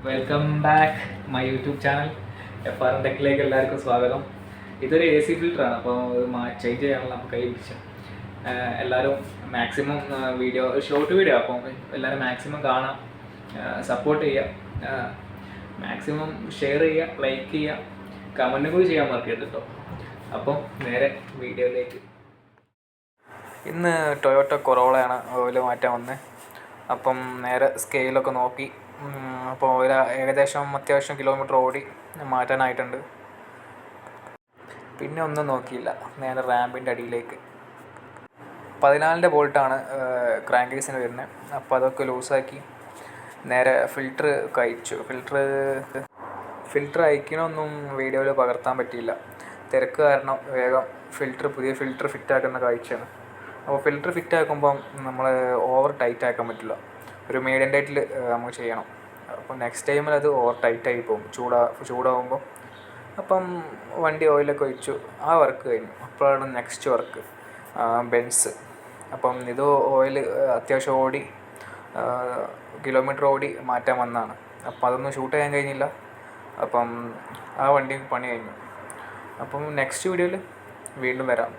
Welcome back my YouTube channel FR ടെക്കിലേക്ക് എല്ലാവർക്കും സ്വാഗതം. ഇതൊരു AC ഫിൽറ്ററാണ്, അപ്പോൾ ഇത് ചേഞ്ച് ചെയ്യാനുള്ള നമുക്ക് ഏൽപ്പിച്ചു. എല്ലാവരും മാക്സിമം വീഡിയോ ഷോർട്ട് വീഡിയോ അപ്പം എല്ലാവരും മാക്സിമം കാണാം, സപ്പോർട്ട് ചെയ്യുക, മാക്സിമം ഷെയർ ചെയ്യുക, ലൈക്ക് ചെയ്യുക, കമൻറ്റും കൂടി ചെയ്യാൻ മറക്കരുത് കേട്ടോ. അപ്പം നേരെ വീഡിയോയിലേക്ക്. ഇന്ന് ടൊയോട്ട കൊറോളയാണ് ഓയിൽ മാറ്റാൻ വന്നത്. അപ്പം നേരെ സ്കെയിലൊക്കെ നോക്കി, അപ്പോൾ ഓയിൽ ഏകദേശം അത്യാവശ്യം കിലോമീറ്റർ ഓടി മാറ്റാനായിട്ടുണ്ട്. പിന്നെ ഒന്നും നോക്കിയില്ല, നേരെ റാമ്പിൻ്റെ അടിയിലേക്ക്. 14-ൻ്റെ ബോൾട്ടാണ് ക്രാങ്ക് കേസിന് വരുന്നത്. അപ്പോൾ അതൊക്കെ ലൂസാക്കി നേരെ ഫിൽറ്റർ കഴിച്ചു. ഫിൽറ്റർ അയക്കണമൊന്നും വീഡിയോയിൽ പകർത്താൻ പറ്റിയില്ല, തിരക്ക് കാരണം. വേഗം പുതിയ ഫിൽറ്റർ ഫിറ്റാക്കുന്ന കാഴ്ചയാണ്. അപ്പോൾ ഫിൽറ്റർ ഫിറ്റാക്കുമ്പം നമ്മൾ ഓവർ ടൈറ്റ് ആക്കാൻ പറ്റില്ല, ഒരു മീഡിയം ടൈറ്റിൽ നമുക്ക് ചെയ്യണം. അപ്പോൾ നെക്സ്റ്റ് ടൈമിൽ അത് ഓവർ ടൈറ്റായി പോകും ചൂടാകുമ്പോൾ. അപ്പം വണ്ടി ഓയിലൊക്കെ ഒഴിച്ചു, ആ വർക്ക് കഴിഞ്ഞു. അപ്പോഴാണ് നെക്സ്റ്റ് വർക്ക് ബെൻസ്. അപ്പം ഇത് ഓയിൽ അത്യാവശ്യം ഓടി കിലോമീറ്റർ ഓടി മാറ്റാൻ വന്നതാണ്. അപ്പം അതൊന്നും ഷൂട്ട് ചെയ്യാൻ കഴിഞ്ഞില്ല. അപ്പം ആ വണ്ടി പണി കഴിഞ്ഞു. അപ്പം നെക്സ്റ്റ് വീഡിയോയിൽ വീണ്ടും വരാം.